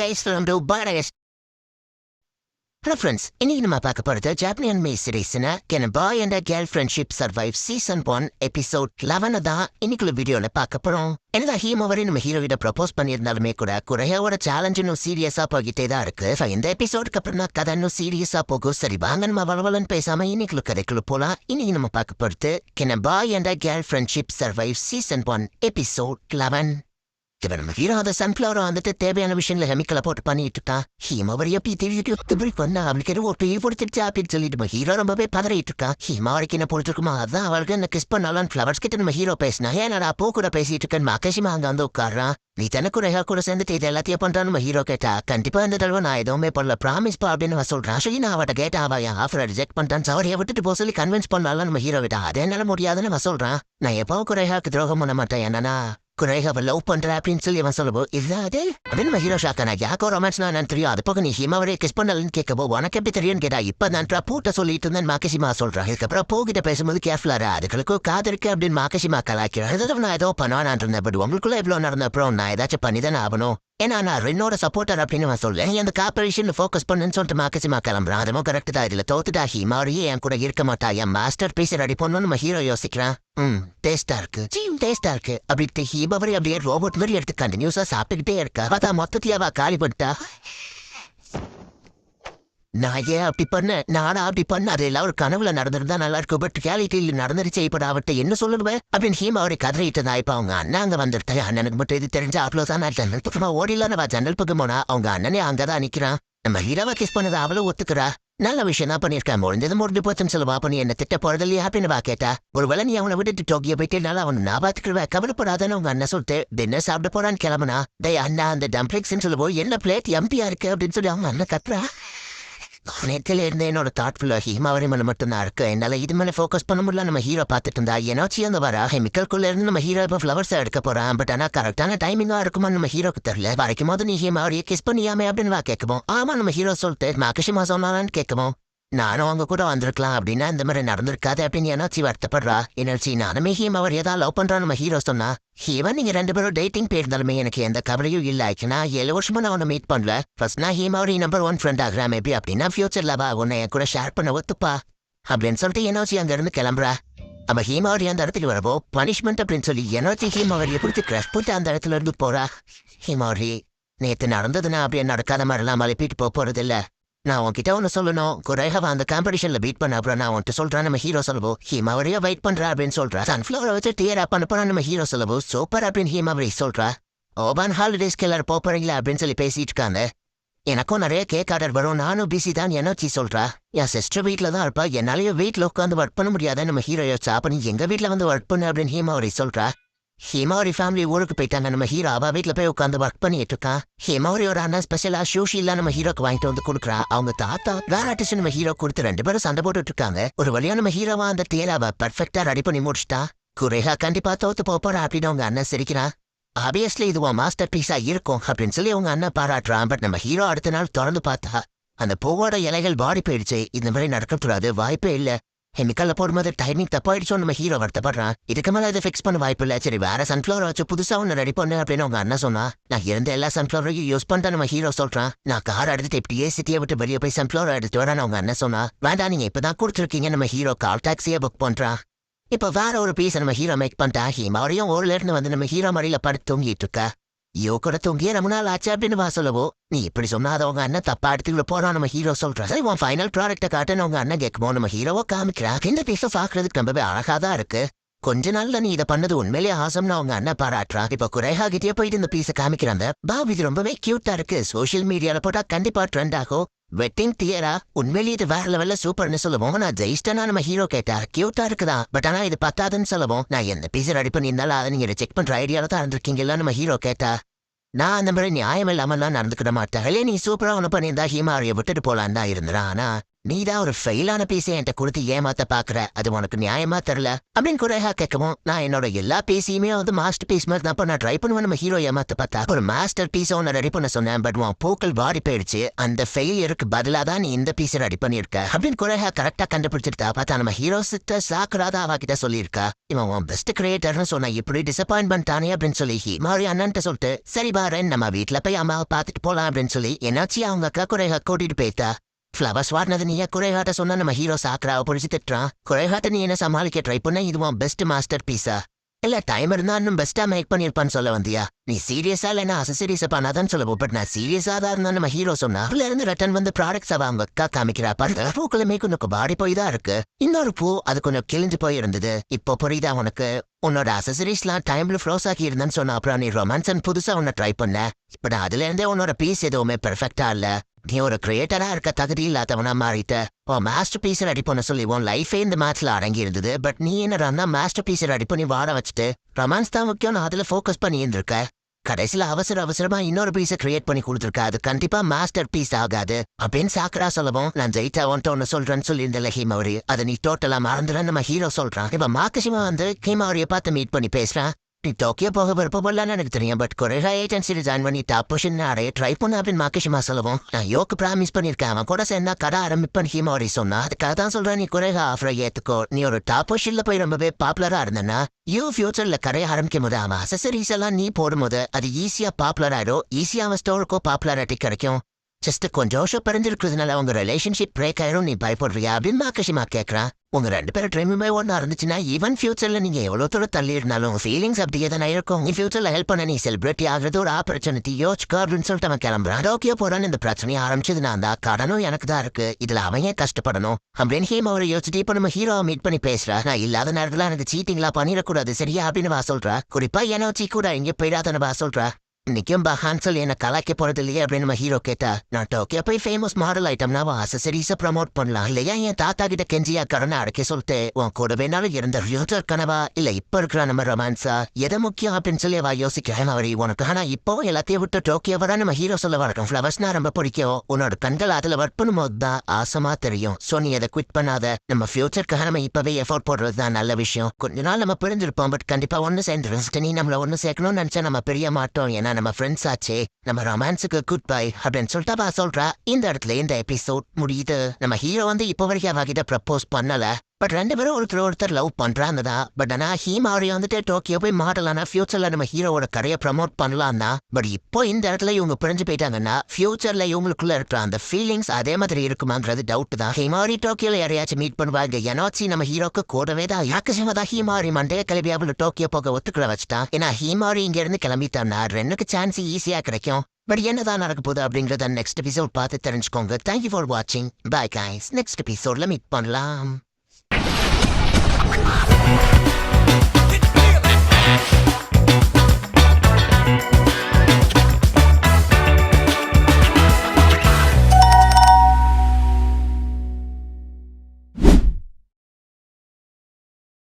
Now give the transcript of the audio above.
guys, welcome to Badass. Hello friends, இன்னைக்கு நம்ம பார்க்க போறது ஜாப்பனீஸ் அனிமே சீரிஸ்னா can boy and girl friendship survive season 1 episode 11 தான் இன்னைக்குள்ள வீடியோல பார்க்க போறோம். என்னதான் ஹீமோவரி நம்ம ஹீரோயிட ப்ரப்போஸ் பண்ணியிருந்தாலுமே கூட குறையோட சேலஞ்ச் இன்னும் சீரியஸா போகிட்டே தான் இருக்கு. இந்த எபிசோடுக்கு அப்புறம் தான் கதை இன்னும் சீரியஸா போகும். சரி வாங்க நம்ம வளவலன்னு பேசாம இன்னைக்குள்ள கதைக்குள்ள போலாம். இன்னைக்கு நம்ம பார்க்க போறது can boy and girl friendship survive season 1 episode 11. நம்ம ஹீரோ அந்த சன்ஃபிளவர் வந்துட்டு தேவையான விஷயங்களை கெமிக்கலை போட்டு பண்ணிட்டு இருக்கான். ஹீமாவரி எப்படி தெரிவிட்டு பண்ணா அவளுக்கு எதுவும் ஒரு டீ கொடுத்துருச்சு அப்படின்னு சொல்லிட்டு நம்ம ஹீரோ ரொம்பவே பதறிட்டு இருக்கான். ஹீமாவரிக்கு என்ன போட்டுருக்குமா அதான் அவளுக்கு என்ன கிஸ் பண்ணாலும் ஃபிளவர்ஸ் கிட்ட நம்ம ஹீரோ பேசினா ஏன்னா அப்போ கூட பேசிட்டு இருக்கேன். மகேஷிமா அங்க வந்து உட்காடுறான். நீ தனக்கு ரேகா கூட சேர்ந்துட்டு இது எல்லாத்தையும் பண்றான்னு நம்ம ஹீரோ கேட்டா கண்டிப்பா இந்த தடவை நான் எதுவுமே பண்ணல ப்ராமிஸ் பா அப்படின்னு சொல்றான். சரி நான் அவட்ட கேட்டா அவ என் ஆஃபரை ரிஜெக்ட் பண்ணிட்டான். அவரைய விட்டுட்டு போக சொல்லி கன்வின்ஸ் பண்ணாலும் நம்ம ஹீரோ கிட்ட அதே என்னால முடியாதுன்னு சொல்றான். நான் எப்பவும் குறையாக்கு துரோகம் பண்ண மாட்டேன் என்னன்னா குறையாக லவ் பண்ற அப்படின்னு சொல்லி அவன் சொல்லவும் இல்லாது அப்படின்னு நம்ம ஹீரோ ஷாக்கா நான் யாக்கோ ரொமான்ஸ் நான் தெரியும் அது போக நீ ஹிமாவரே கிஸ் பண்ணலன்னு கேட்கவோ உனக்கு எப்படி தெரியும் கேட்டா இப்ப நான் பூட்ட சொல்லிட்டு இருந்தேன் மாக்கசிமா சொல்றான். இதுக்கப்புறம் போகிட்ட பேசும்போது கேர்ஃபுல்லாரா அதுகளுக்கும் காது இருக்கு அப்படின்னு மாக்கசிமா கலாய்க்கிறேன். நான் ஏதோ பண்ணுவான் இருந்தேன் பட் உங்களுக்குள்ள எவ்வளவு நடந்த அப்புறம் நான் ஏதாச்சும் பண்ணிதானே ஆகணும். ஏன்னா நான் என்னோட சப்போர்ட்டர் அப்படின்னு நான் சொல்றேன். அந்த கார்பரேஷன் ஃபோக்கஸ் பண்ணுன்னு சொல்லிட்டு மாக்கசிமா கிளம்புறான். அதுவும் கரெக்ட் தான். இதுல தோத்துட்டா ஹிமாவரியே என் கூட இருக்க மாட்டா. என் மாஸ்டர் பீஸ் ரெடி பண்ணணும்னு நம்ம ஹீரோ யோசிக்கிறான். டேஸ்டா இருக்கு அப்படி ஹீமாவரி அப்படியே ரோபோட் மாதிரி எடுத்து கண்டினியூஸா சாப்பிட்டுக்கிட்டே இருக்கா. பார்த்தா மொத்தத்தையாவா காலி பண்ணிட்டா. நான் ஏன் அப்படி பண்ண நானா அப்படி பண்ண அது எல்லாம் ஒரு கனவுல நடந்திருந்தா நல்லா இருக்கும். பட் ரியாலிட்டியில் நடந்துருச்சு. இப்ப அவட்ட என்ன சொல்லுவேன் அப்படின்னு ஹீமாவரி கதறிட்டு இருந்தா. இப்ப அவங்க அண்ணா அங்க வந்துருட்டேன். அண்ணனுக்கு மட்டும் இது தெரிஞ்சா அவ்வளவுதான். நான் ஜன்னல் பக்கமா ஓடிலாம் ஜன்னல் பக்கம் போனா அவங்க அண்ணனே அங்கதான் நிக்கிறான். நம்ம ஹீரோவை கிஸ் பண்ணதை அவளும் ஒத்துக்கிறா. நல்ல விஷயம் தான் பண்ணிருக்கேன். முடிஞ்சு போச்சுன்னு சொல்லுவா. பண்ணி என்ன திட்ட போறதில்லையா அப்படின்னு வா கேட்டா ஒருவேளை நீ அவனை விட்டுட்டு டோக்கியோ போயிட்டேனால அவன் நான் பாத்துக்கிறவ கவலைப்படாதான்னு அவங்க அண்ணன் சொல்லிட்டு டின்னர் சாப்பிட போறான்னு கிளம்புனா. டே அண்ணா அந்த டம்ப்ளிக்ஸ்ன்னு சொல்லுவோம் என்ன பிளேட் எம்டியா இருக்கு அப்படின்னு சொல்லி அவங்க அண்ணன் கத்துறா. நேரத்தில் இருந்தே என்னோட தாட்ஃபுல்லா ஹீமாவரி மேல மட்டும்தான் இருக்கு. என்னால இது மேலே ஃபோக்கஸ் பண்ண முடியல. நம்ம ஹீரோ பார்த்துட்டு இருந்தா ஏன்னாச்சு அந்த வர கெமிக்கல்குள்ள இருந்து நம்ம ஹீரோ இப்போ ஃப்ளவர்ஸ் எடுக்க போறான். பட் ஆனா கரெக்டான டைமிங்கா இருக்குமா நம்ம ஹீரோக்கு தெரியல. வரைக்கும் போது நீ ஹீமாவரியை கிஸ் பண்ணியாமே அப்படின்னு வா கேட்கவும் ஆமா நம்ம ஹீரோ சொல்லிட்டு மாக்கஷிமா சொன்னான்னு கேட்கவும் நானும் அவங்க கூட வந்திருக்கலாம் அப்படின்னா இந்த மாதிரி நடந்திருக்காது அப்படின்னு என்னாச்சு வருத்தப்படுறா. என்னாச்சு நானுமே ஹீமாவரி ஏதாவது லவ் பண்றான் நம்ம ஹீரோ சொன்னா ஹீவன் நீங்க 2 பேரும் டேட்டிங் போயிருந்தாலுமே எனக்கு எந்த கவலையும் இல்ல. ஆச்சுன்னா 7 வருஷமா நான் உன்னை மீட் பண்ணல. ஃபர்ஸ்ட் நான் ஹீமாவரி நம்பர் 1 ஃப்ரெண்ட் ஆகிறேன். மேபி அப்படின்னா ஃபியூச்சர்ல வா உன்னை என் கூட ஷேர் பண்ண ஒத்துப்பா அப்படின்னு சொல்லிட்டு என்னாச்சு அங்க இருந்து கிளம்புறா. அவ ஹீமாவரி அந்த இடத்துக்கு வரவோ பனிஷ்மெண்ட் அப்படின்னு சொல்லி என்னாச்சு ஹீமாவரியை பிடிச்சி கிரஷ் போட்டு அந்த இடத்துல இருந்து போறா. ஹீமாவரி நேத்து நடந்ததுன்னா அப்படியே நடக்காத மாதிரிலாம் மலைப்பிட்டு போறது இல்ல. நான் உன்கிட்ட ஒன்று சொல்லணும். குறையவா அந்த காம்படிஷன்ல பீட் பண்ண அப்புறம் நான் உன்ட்டு சொல்றேன் நம்ம ஹீரோ சொல்லவும் ஹீமாவரியா வெயிட் பண்றா அப்படின்னு சொல்றா. சன்ஃபிளவரை வச்சு டியர் அப் பண்ண போறா நம்ம ஹீரோ சொல்லவும் சூப்பர் அப்படின்னு ஹீமாவரி சொல்றா. ஓபான் ஹாலிடேஸ்க்கு எல்லாரும் போறீங்களா அப்படின்னு சொல்லி பேசிட்டு இருக்காங்க. எனக்கும் நிறைய கேக் ஆர்டர் வரும். நானும் பிஸி தான் என்னாச்சு சொல்றா. என் சிஸ்டர் வீட்டில் தான் இருப்பா. என்னாலேயே வீட்டில் உட்காந்து ஒர்க் பண்ண முடியாத நம்ம ஹீரோ யோசிச்சா. அப்ப நீ எங்க வீட்டில் வந்து ஒர்க் பண்ணு அப்படின்னு ஹீமாவரி சொல்றா. ஹிமாவரி ஃபேமிலி ஊருக்கு போயிட்டாங்க. நம்ம ஹீரோ அவ வீட்டுல போய் உட்காந்து ஒர்க் பண்ணிட்டு இருக்கான். ஹிமாவரியோட அண்ணா ஸ்பெஷலா ஷூஷி எல்லாம் நம்ம ஹீரோக்கு வாங்கிட்டு வந்து கொடுக்குறா. அவங்க தாத்தா வேற ஆர்டிஸ்ட் நம்ம ஹீரோ கொடுத்து 2 பேரும் சண்டை போட்டுட்டு இருக்காங்க. ஒரு வழியா நம்ம ஹீரோவா அந்த தேலாவை பர்ஃபெக்டா ரெடி பண்ணி முடிச்சுட்டா. குறையா கண்டிப்பா தோத்து போறா அப்படின்னு அவங்க அண்ணன் சிரிக்கிறான். ஆப்வியஸ்லி இது மாஸ்டர் பீஸா இருக்கும் அப்படின்னு சொல்லி அவங்க அண்ணன் பாராட்டுறான். பட் நம்ம ஹீரோ அடுத்த நாள் திறந்து பார்த்தா அந்த பூவோட இலைகள் வாடி போயிடுச்சு. இந்த மாதிரி நடக்கக்கூடாது வாய்ப்பே இல்ல. கெமிக்கல்ல போடும்போது டைமிங் தப்பாயிடுச்சோ நம்ம ஹீரோ வருத்தப்படுறான். இதுக்கு மேலே இதை ஃபிக்ஸ் பண்ண வாய்ப்பு இல்லை. சரி வேற சன்ஃபிளவர் வச்சு புதுசா ஒன்று ரெடி பண்ணு அப்படின்னு அவங்க அண்ணன் சொன்னா. நான் இருந்த எல்லா சன்ஃபிளவரையும் யூஸ் பண்ணிட்டு நம்ம ஹீரோ சொல்றான். நான் கார் எடுத்துட்டு இப்படியே சிட்டியை விட்டு வெளியே போய் சன்ஃபிளவர் எடுத்துட்டு வரேன் அவங்க அண்ணன் சொன்னா. வேண்டாம் நீங்க இப்பதான் கொடுத்துருக்கீங்க நம்ம ஹீரோ கால் டாக்ஸியே புக் பண்றான். இப்ப வேற ஒரு பீஸ் நம்ம ஹீரோ மேக் பண்ணிட்டா. ஹீமாவரியும் ஊர்ல இருந்து வந்து நம்ம ஹீரோ மடியில படுத்து தூங்கிட்டு இருக்கா. யோ கூட தூங்கியே ரொம்ப நாள் ஆச்சு அப்படின்னு வா சொல்லவோ நீ இப்படி சொன்னாத அவங்க அண்ணன் தப்பா எடுத்துக்கிட்டு போறான் நம்ம ஹீரோ சொல்றா. சரி உன் ஃபைனல் ப்ராடக்ட்டை காட்டுன்னு அவங்க அண்ணன் கேட்குமோ நம்ம ஹீரோவோ காமிக்கிறா. இந்த பீஸை பாக்குறதுக்கு ரொம்பவே அழகா தான் இருக்கு. கொஞ்ச நாள்ல நீ இதை பண்ணது உண்மையிலேயே ஆசம்னு அவங்க அண்ணன் பாராட்டுறா. இப்ப குறையா கிட்டே போயிட்டு இந்த பீஸை காமிக்கிறாங்க. பாப் இது ரொம்பவே கியூட்டா இருக்கு. சோசியல் மீடியால போட்டா கண்டிப்பா ட்ரெண்ட் ஆகும். வெட்டிங் தியரா உண்மையிலேயே இது வேற லெவல்ல சூப்பர்னு சொல்லுவோம். நான் ஜெயிஸ்டனா நம்ம ஹீரோ கேட்டா கியூட்டா இருக்குதா பட் ஆனா இது பத்தாதுன்னு சொல்லுவோம். நான் எந்த பீஸை ரெடி பண்ணியிருந்தாலும் அதை நீங்க செக் பண்ற ஐடியால தான் இருந்திருக்கீங்களா நம்ம ஹீரோ கேட்டா. நான் அந்த மாதிரி நியாயம் இல்லாமலாம் நடந்துக்கிட மாட்டேன். நீ சூப்பரா ஒன்று பண்ணியிருந்தா ஹீமாவரியை விட்டுட்டு போலான்னு தான் இருந்துறான். ஆனா நீதான் ஒரு ஃபெயிலான பீஸை என்கிட்ட கொடுத்து ஏமாத்த பாக்குற, அது உனக்கு நியாயமா தெரியல அப்படின்னு குறையா கேட்கவும், நான் என்னோட எல்லா பீஸையுமே வந்து மாஸ்டர் பீஸ் மாதிரி தான் நான் ட்ரை பண்ணுவேன் நம்ம ஹீரோ ஏமாத்த பார்த்தா ஒரு மாஸ்டர் பீஸ் ஒன்று ரெடி பண்ண சொன்னேன். பட் உன் பூக்கள் வாடி போயிடுச்சு, அந்த ஃபெயிலியருக்கு பதிலா தான் நீ இந்த பீஸை ரெடி பண்ணிருக்க அப்படின்னு குறையா கரெக்டா கண்டுபிடிச்சிருக்கா. பார்த்தா நம்ம ஹீரோ சித்த சாக்குறாதா அவகிட்ட சொல்லியிருக்கா, இவன் உன் பெஸ்ட் கிரியேட்டர்னு சொன்னா இப்படி டிசப்பாயின்ட் பண்ணிட்டானே அப்படின்னு சொல்லி மாறி அண்ணன்ட்ட சொல்லிட்டு, சரி பாரு நம்ம வீட்டுல போய் அம்மாவை பார்த்துட்டு போலாம் அப்படின்னு சொல்லி என்னாச்சு அவங்க அக்கா குறையா கூட்டிட்டு போயிட்டா. ஃப்ளவர்ஸ் வாடினது நீயே குறைகாட்ட சொன்னா நம்ம ஹீரோ சாக்கராவை பிடிச்சி திட்டுறான். குறைகாட்ட நீ என்ன சமாளிக்க ட்ரை பண்ண, இதுவும் பெஸ்ட் மாஸ்டர் பீஸா இல்ல டைம் இருந்தா இன்னும் பெஸ்டா மேக் பண்ணிருப்பான்னு சொல்ல வந்தியா? நீ சீரியஸா இல்லைன்னா அசசரிஸ் பண்ணாதான் சொல்லுவோம். பட் நான் சீரியஸா தான் இருந்தா நம்ம ஹீரோ சொன்னா அதுல இருந்து ரிட்டர்ன் வந்து ப்ராடக்ட்ஸ் அவங்க அக்கா காமிக்கிறா. பாருங்க பூக்களுமே கொஞ்சம் பாடி போய் தான் இருக்கு. இன்னொரு பூ அது கொஞ்சம் கிழிஞ்சு போய் இருந்தது. இப்போ புரியுதா உனக்கு? உன்னோட அசசரிஸ்லாம் டைம்ல ஃப்ரோஸ் ஆக்கி இருந்தேன்னு சொன்ன அப்புறம் நீ ரொமான்ஸ் புதுசா உன்னை ட்ரை பண்ண. இப்ப நான் அதுல இருந்தே உன்னோட பீஸ் எதுவுமே பெர்ஃபெக்டா இல்ல. நீ ஒரு கிரியேட்டரா இருக்க தகுதி இல்லாதவனா மாறிட்ட. மாஸ்டர் பீஸ் ரெடி பண்ண சொல்லி உன் லைஃபே இந்த மேட்ச்ல அடங்கி இருந்தது. பட் நீ என்ன மாஸ்டர் பீஸ் ரெடி பண்ணி வாட வச்சுட்டு ரொமான்ஸ் தான் முக்கியம் நான் அதுல ஃபோக்கஸ் பண்ணி இருந்திருக்க. கடைசியில அவசரமா இன்னொரு பீஸை கிரியேட் பண்ணி கொடுத்துருக்க. அது கண்டிப்பா மாஸ்டர் பீஸ் ஆகாது அப்படின்னு சாக்கரா சொல்லவும், நான் ஜெயிட்டா ஒன்று சொல்றேன்னு சொல்லியிருந்தல ஹீமாவரி, அதை நீ டோட்டலா மறந்துடுன்னு நம்ம ஹீரோ சொல்றான். இப்ப மாக்கசிமா வந்து ஹீமாவரியை பார்த்து மீட் பண்ணி பேசுறான். நீ டோக்கியோ போக விருப்பப்படலான்னு எனக்கு தெரியும். பட் கொரேகா ஏஜென்சி ஜாயின் பண்ணி டாப் பொசிஷன் அடைய ட்ரை பண்ண அப்படின்னு மாக்கிஷிமா சொல்லவும், நான் யோக்கு ப்ராமிஸ் பண்ணிருக்கேன் அவன் கூட சேர்ந்தா கடை ஆரம்பிப்பேன் ஹீமாவரி சொன்னா. அதுக்காக தான் சொல்றேன் நீ கொரேகா ஆஃபரை ஏத்துக்கோ. நீ ஒரு டாப் பொசிஷன்ல போய் ரொம்பவே பாப்புலரா இருந்தனா ஃபியூச்சர்ல கடையை ஆரம்பிக்கும் போது அவன் அசசரிஸ் எல்லாம் நீ போடும்போது அது ஈஸியா பாப்புலர் ஆயிடும். ஈஸியா அவன் ஸ்டோருக்கோ பாப்புலாரிட்டி கிடைக்கும். ஜஸ்ட் கொஞ்சம் வருஷம் பிரிஞ்சிருக்கிறதுனால அவங்க ரிலேஷன்ஷிப் பிரேக் ஆயிரும், நீ பயப்படுறியா அப்படின்னு மாக்கஷிமா கேட்கறான். உங்க ரெண்டு பேரும் ட்ரீமுமே ஒன்றா இருந்துச்சுன்னா ஈவன் ஃபியூச்சர்ல நீங்க எவ்வளவு தூரம் தள்ளி இருந்தாலும் ஃபீலிங்ஸ் அப்படியே தானே இருக்கும். நீ ஃபியூச்சர்ல ஹெல்ப் பண்ண நீ செலிபிரிட்டி ஆகிறது ஒரு ஆப்பர்ச்சுனிட்டி யோசிக்கோ அப்படின்னு சொல்லிட்டு அவன் கிளம்புறான். டோக்கியோ போறான்னு இந்த பிரச்சனையை ஆரம்பிச்சது நான் தான், கடனும் எனக்கு தான் இருக்கு, இதுல அவன் ஏன் கஷ்டப்படணும் அப்படின்னு ஹீம் அவரை யோசிச்சுட்டு இப்ப நம்ம ஹீரோ மீட் பண்ணி பேசுறா. நான் இல்லாத நேரத்துல எனக்கு சீட்டிங்லாம் பண்ணிடக்கூடாது சரியா அப்படின்னு வா சொல்றா. குறிப்பா எனர்ஜி கூட இங்கே போயிடாதன்னு வா சொல்றா. இன்னைக்கும் பஹான் சொல்லி என்ன கலாய்க்க போறது இல்லையே அப்படின்னு நம்ம ஹீரோ கேட்டா, நான் டோக்கியோ போய் ஃபேமஸ் மாடல் ஐட்டம்னா அசசரிஸை ப்ரமோட் பண்ணலாம் இல்லையா என் தாத்தா கிட்ட கெஞ்சியா கடனை அடைக்க சொல்லிட்டு உன் கூட வேணாலும் இருந்த ஃபியூச்சர் கனவா இல்ல இப்ப இருக்கிற நம்ம ரொமான்ஸா எதை முக்கியம் அப்படின்னு சொல்லி அவ யோசிக்கிறேன் அவரி உனக்கு. ஆனா இப்போ எல்லாத்தையும் விட்டு டோக்கியோ வர நம்ம ஹீரோ சொல்ல வரட்டும் ஃப்ளவர்ஸ்னா ரொம்ப பிடிக்கும், உன்னோட கண்கள் அதுல ஒர்க் பண்ணும்போது தான் ஆசமா தெரியும். சோ நீ அதை குவிட் பண்ணாத, நம்ம ஃபியூச்சருக்காக நம்ம இப்பவே எஃபோர்ட் போடுறது தான் நல்ல விஷயம். கொஞ்ச நாள் நம்ம பிரிஞ்சிருப்போம் பட் கண்டிப்பா ஒன்னு சேர்ந்துரும். நீ நம்மள ஒன்னு சேர்க்கணும்னு நினைச்சா நம்ம பிரிய மாட்டோம், ஏன்னா நம்ம ஃப்ரெண்ட்ஸ் ஆச்சே. நம்ம ரொமான்ஸுக்கு குட் பை அப்படின்னு சொல்லிட்டு அவ சொல்றா. இந்த இடத்துல இந்த எபிசோட் முடியுது. நம்ம ஹீரோ வந்து இப்போ வரைக்கும் அவகிட்ட ப்ரப்போஸ் பண்ணல. பட் ரெண்டு பேரும் ஒருத்தர் லவ் பண்றாங்கதான். பட் ஆனா ஹீமாவரி வந்துட்டு டோக்கியோ போய் மாடலானா ஃபியூச்சர்ல நம்ம ஹீரோவோட கரையை ப்ரமோட் பண்ணலாம் தான். பட் இப்போ இந்த இடத்துல இவங்க பிரிஞ்சு போயிட்டாங்கன்னா ஃபியூச்சர்ல இவங்களுக்குள்ள இருக்கிற அந்த ஃபீலிங்ஸ் அதே மாதிரி இருக்குமாங்கிறது டவுட் தான். ஹீமாவரி டோக்கியோல யாரையாச்சும் மீட் பண்ணுவாங்க. எனாச்சி நம்ம ஹீரோக்கு கூடவே தான் யாக்கசிமா தான் ஹீமாவரி மண்டைய கிளம்பியாவில் டோக்கியோ போக ஒத்துக்கிற வச்சுட்டான். ஏன்னா ஹீமாவரி இங்க இருந்து கிளம்பிட்டான்னா ரெண்டுக்கு சான்ஸ் ஈஸியா கிடைக்கும். பட் என்னதான் நடக்க போகுது அப்படிங்கறத நெக்ஸ்ட் எபிசோட் பார்த்து தெரிஞ்சுக்கோங்க. தேங்க்யூ ஃபார் வாட்சிங். பை கைஸ், நெக்ஸ்ட் எபிசோட்ல மீட் பண்ணலாம்.